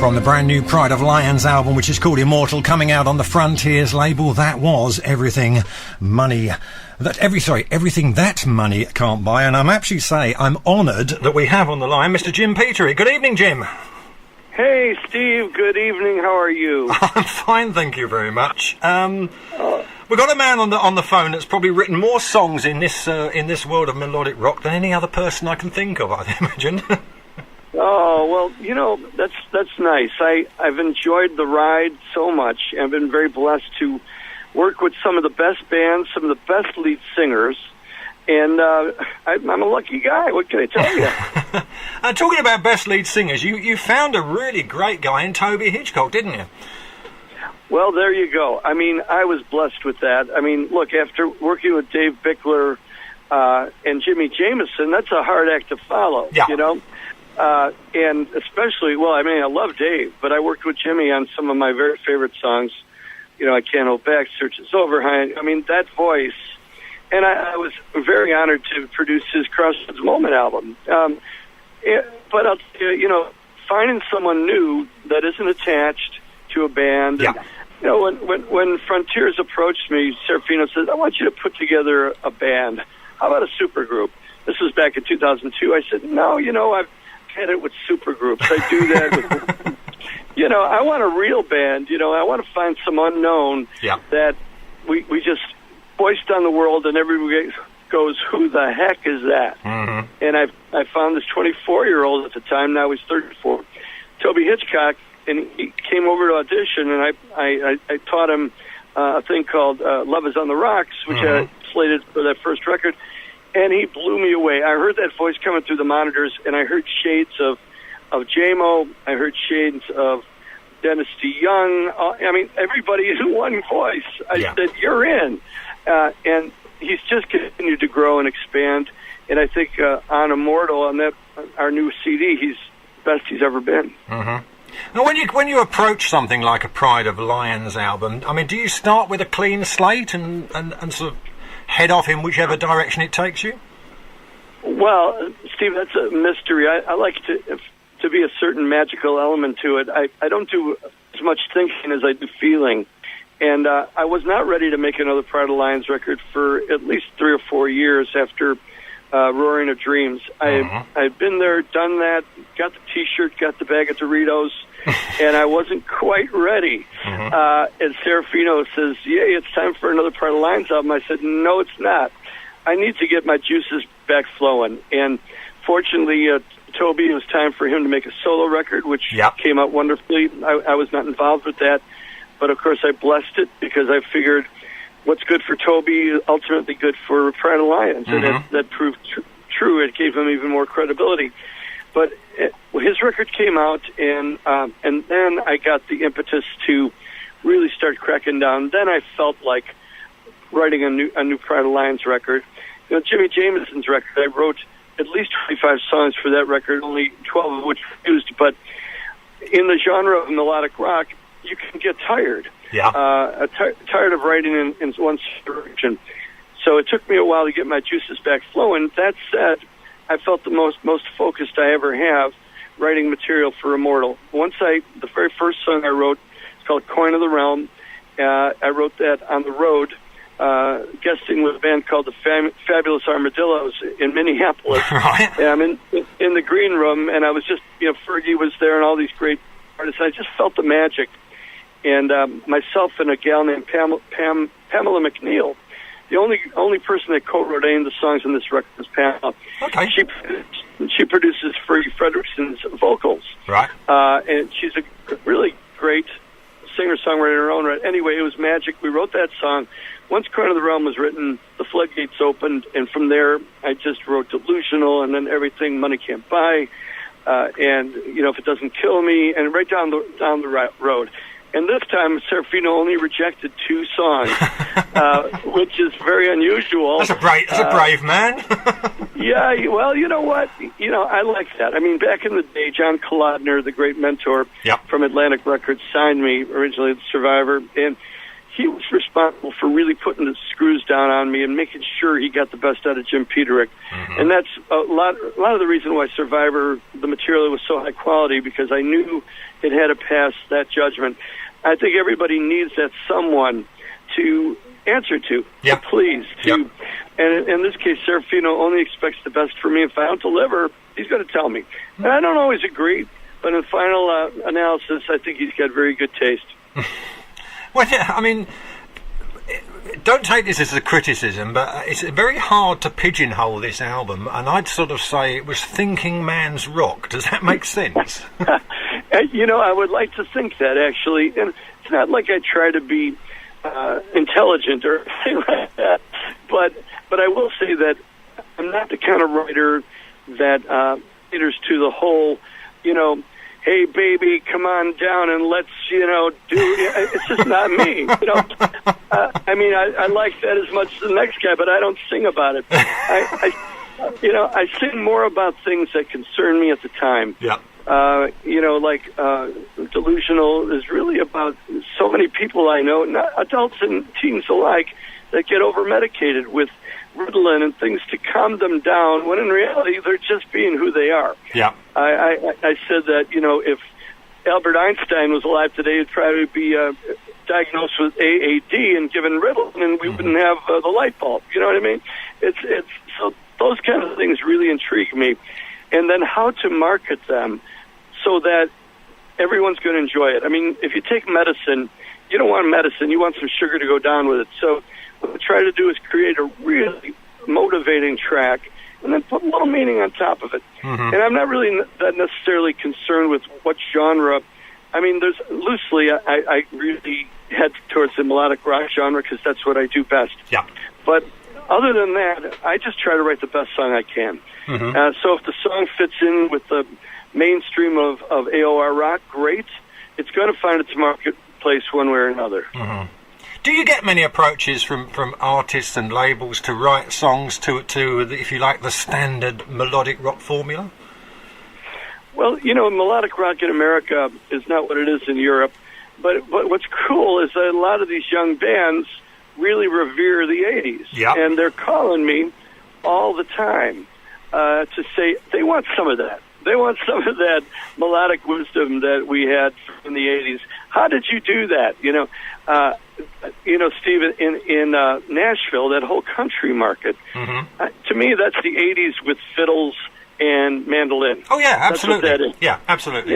from the brand new Pride of Lions album, which is called Immortal, coming out on the Frontiers label. That was Everything Money Everything That Money Can't Buy. And I'm actually I'm honoured that we have on the line Mr. Jim Peterik. Good evening, Jim. Hey, Steve. Good evening. How are you? I'm fine, thank you very much. We've got a man on the phone that's probably written more songs in this world of melodic rock than any other person I can think of, I imagine. Oh, well, that's nice. I've enjoyed the ride so much. I've been very blessed to work with some of the best bands, some of the best lead singers, and I'm a lucky guy. What can I tell you? Talking about best lead singers, you found a really great guy in Toby Hitchcock, didn't you? Well, there you go. I mean, I was blessed with that. I mean, look, after working with Dave Bickler and Jimmy Jamison, that's a hard act to follow, yeah. And especially, I love Dave, but I worked with Jimmy on some of my very favorite songs. I Can't Hold Back, Search Is Over. I mean, that voice. And I was very honored to produce his Crossroads Moment album. But I'll tell you, finding someone new that isn't attached to a band. Yeah. And, when Frontiers approached me, Serafino said, I want you to put together a band. How about a supergroup? This was back in 2002. I said, no, I've had it with supergroups. I do that with, I want a real band. I want to find some unknown that we just voiced on the world and everybody goes, who the heck is that? Mm-hmm. And I found this 24-year-old at the time, now he's 34, Toby Hitchcock, and he came over to audition, and I taught him a thing called Love Is on the Rocks, which I slated for that first record, and he blew me away. I heard that voice coming through the monitors, and I heard shades of J-Mo, I heard shades of Dennis DeYoung, everybody in one voice. I said, you're in. And he's just continued to grow and expand, and I think on Immortal, on our new CD, he's the best he's ever been. Mm-hmm. Now, when you approach something like a Pride of Lions album, do you start with a clean slate and sort of head off in whichever direction it takes you? Well, Steve, that's a mystery. I like to be a certain magical element to it. I don't do as much thinking as I do feeling. And I was not ready to make another Pride of Lions record for at least 3 or 4 years after Roaring of Dreams. I've been there, done that, got the T-shirt, got the bag of Doritos, and I wasn't quite ready. And Serafino says, yay, it's time for another Pride of Lions album. I said, no, it's not. I need to get my juices back flowing. And fortunately, Toby, it was time for him to make a solo record, which came out wonderfully. I was not involved with that. But, of course, I blessed it because I figured what's good for Toby ultimately good for Pride of Lions. And that proved true. It gave him even more credibility. But his record came out, and then I got the impetus to really start cracking down. Then I felt like writing a new Pride of Lions record. Jimmy Jamison's record, I wrote at least 25 songs for that record, only 12 of which were used. But in the genre of melodic rock, you can get tired. Tired of writing in one direction. So it took me a while to get my juices back flowing. That said, I felt the most focused I ever have writing material for Immortal. The very first song I wrote, it's called Coin of the Realm. I wrote that on the road, guesting with a band called the Fabulous Armadillos in Minneapolis. Right. And I'm in the green room, and I was just, Fergie was there and all these great artists. I just felt the magic. And myself and a gal named Pamela McNeil, the only person that co-wrote any of the songs on this record was Pamela. Okay. She produces Fergie Frederickson's vocals. Right. And she's a really great singer-songwriter in her own right. Anyway, it was magic. We wrote that song. Once Coin of the Realm was written, the floodgates opened, and from there, I just wrote Delusional, and then Everything Money Can't Buy, and If It Doesn't Kill Me, and right down the road. And this time, Serafino only rejected 2 songs, which is very unusual. That's a brave man. Yeah, well, you know what? I like that. Back in the day, John Kolodner, the great mentor from Atlantic Records, signed me originally, the Survivor, and he was responsible for really putting the screws down on me and making sure he got the best out of Jim Peterik. And that's a lot of the reason why Survivor, the material was so high quality, because I knew it had to pass that judgment. I think everybody needs that someone to answer to please. And in this case, Serafino only expects the best for me. If I don't deliver, he's going to tell me. And I don't always agree, but in final analysis, I think he's got very good taste. Well, yeah, I mean, don't take this as a criticism, but it's very hard to pigeonhole this album, and I'd sort of say it was thinking man's rock. Does that make sense? I would like to think that, actually. And it's not like I try to be intelligent or anything like that, but I will say that I'm not the kind of writer that caters to the whole, hey baby, come on down and let's, do. It's just not me. I mean, I like that as much as the next guy, but I don't sing about it. I sing more about things that concern me at the time. Yeah. Like Delusional is really about so many people I know, adults and teens alike, that get over-medicated with Ritalin and things to calm them down, when in reality they're just being who they are. Yeah. I said that, if Albert Einstein was alive today, he'd probably be diagnosed with AAD and given Ritalin, and we wouldn't have the light bulb. You know what I mean? It's so those kind of things really intrigue me. And then how to market them so that everyone's going to enjoy it. I mean, if you take medicine, you don't want medicine, you want some sugar to go down with it. So what we try to do is create a really motivating track and then put a little meaning on top of it. And I'm not really that necessarily concerned with what genre. I mean, there's loosely, I really head towards the melodic rock genre because that's what I do best. Yeah. But other than that, I just try to write the best song I can. So if the song fits in with the mainstream of AOR rock, great. It's going to find its marketplace one way or another. Do you get many approaches from artists and labels to write songs to if you like, the standard melodic rock formula? Well, melodic rock in America is not what it is in Europe. But what's cool is that a lot of these young bands really revere the 80s. Yep. And they're calling me all the time to say they want some of that. They want some of that melodic wisdom that we had in the 80s. How did you do that? Steve, in Nashville, that whole country market, to me, that's the 80s with fiddles and mandolin. Oh, yeah, absolutely. That's what that is. Yeah, absolutely.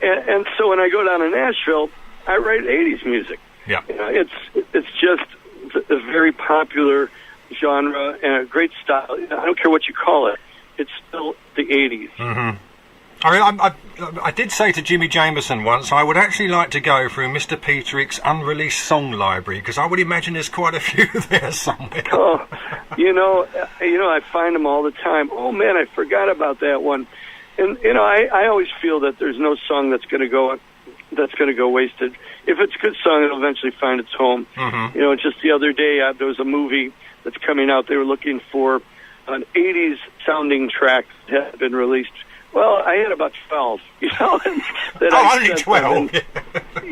And so when I go down to Nashville, I write 80s music. Yeah. It's just a very popular genre and a great style. I don't care what you call it. It's still the 80s. I mean, I did say to Jimmy Jamerson once, I would actually like to go through Mr. Peterik's unreleased song library, because I would imagine there's quite a few there somewhere. Oh, I find them all the time. Oh man, I forgot about that one. And I always feel that there's no song that's going to go wasted. If it's a good song, it'll eventually find its home. Just the other day, there was a movie that's coming out. They were looking for an 80s sounding track that had been released. Well, I had about 12, only 12?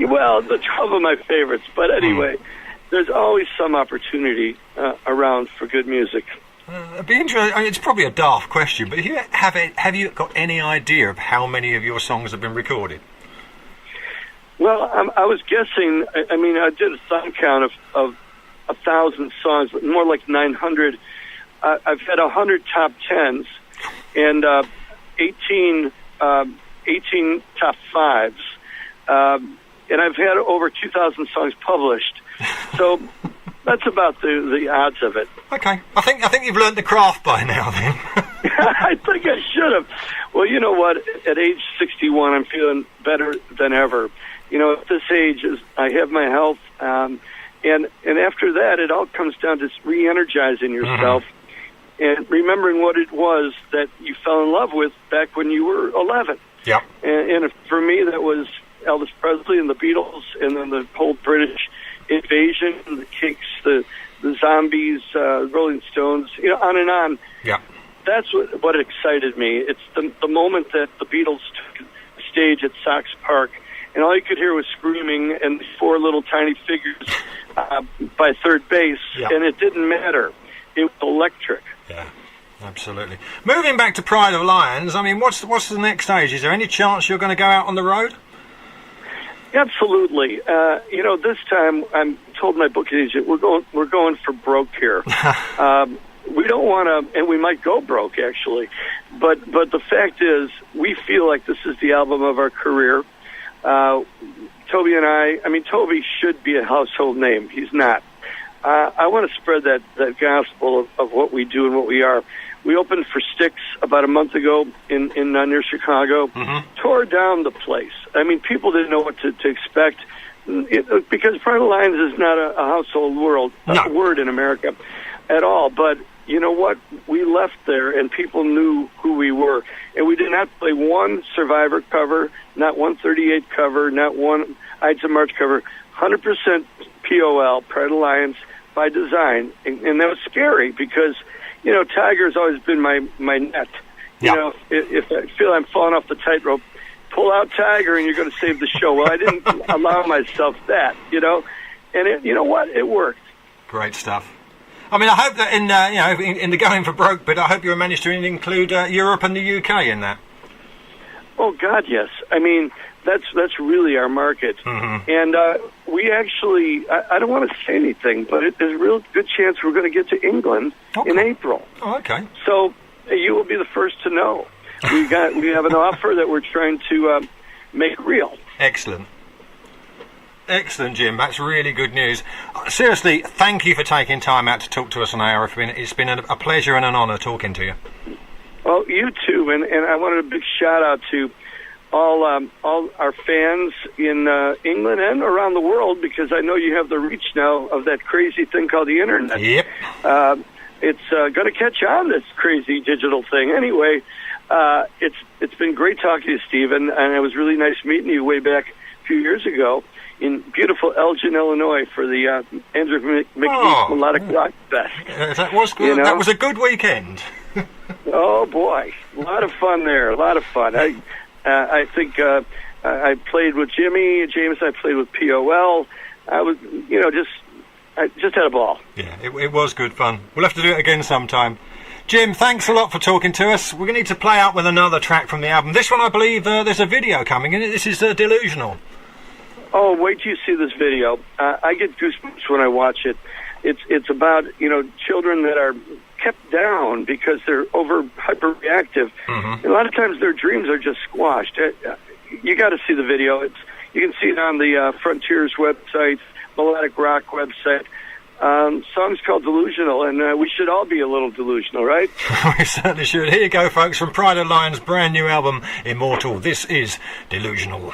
Well, the 12 are my favorites. But anyway, there's always some opportunity around for good music. It'd be interesting. I mean, it's probably a daft question, but have you got any idea of how many of your songs have been recorded? Well, I was guessing. I mean, I did a song count of 1,000 songs, but more like 900. I've had 100 top 10s and 18 top 5s, and I've had over 2,000 songs published. So that's about the odds of it. Okay, I think you've learned the craft by now, then. I think I should have. Well, you know what? At age 61, I'm feeling better than ever. At this age, I have my health, and after that, it all comes down to re-energizing yourself and remembering what it was that you fell in love with back when you were 11. Yeah. And for me, that was Elvis Presley and the Beatles, and then the whole British invasion, the Kinks, the Zombies, Rolling Stones, on and on. Yeah. That's what excited me. It's the moment that the Beatles took the stage at Sox Park, and all you could hear was screaming, and 4 little tiny figures by third base, Yeah. and it didn't matter. It was electric. Yeah, absolutely. Moving back to Pride of Lions, I mean, what's the next stage? Is there any chance you're going to go out on the road? Absolutely. This time I'm told my booking agent we're going for broke here. We don't want to, and we might go broke actually. But the fact is, we feel like this is the album of our career. Toby and I mean, Toby should be a household name. He's not. I want to spread that gospel of what we do and what we are. We opened for Styx about a month ago in near Chicago. Mm-hmm. Tore down the place. I mean, people didn't know what to expect because Pride of Lions is not a household word in America at all. But you know what? We left there, and people knew who we were. And we did not play one Survivor cover, not one 38 cover, not one Ides of March cover. 100% POL, Pride of Lions, by design. And that was scary because, Tiger's always been my net. Yeah. If I feel I'm falling off the tightrope, pull out Tiger and you're going to save the show. Well, I didn't allow myself that, And you know what? It worked. Great stuff. I mean, I hope that in the going for broke bit, I hope you managed to include Europe and the UK in that. Oh God, yes. I mean, that's really our market, mm-hmm. and we actually. I don't want to say anything, but there's a real good chance we're going to get to England in April. Oh, okay. So you will be the first to know. We have an offer that we're trying to make real. Excellent. Excellent, Jim. That's really good news. Seriously, thank you for taking time out to talk to us on ARfm. It's been a pleasure and an honour talking to you. Well, you too, and I wanted a big shout out to all our fans in England and around the world, because I know you have the reach now of that crazy thing called the internet. Yep. It's going to catch on, this crazy digital thing. Anyway, it's been great talking to you, Stephen, and it was really nice meeting you way back a few years ago in beautiful Elgin, Illinois, for the Andrew McNeese Melodic Rock Fest. That was good. That was a good weekend. Oh boy, a lot of fun there. A lot of fun. I think I played with James. I played with POL. I was, I just had a ball. Yeah, it was good fun. We'll have to do it again sometime. Jim, thanks a lot for talking to us. We're going to need to play out with another track from the album. This one, I believe, there's a video coming in it. This is Delusional. Oh, wait till you see this video. I get goosebumps when I watch it. It's about, children that are kept down because they're hyperreactive. Mm-hmm. A lot of times their dreams are just squashed. You got to see the video. You can see it on the Frontiers website, Melodic Rock website. Song's called Delusional, and we should all be a little delusional, right? We certainly should. Here you go, folks, from Pride of Lions' brand new album, Immortal. This is Delusional.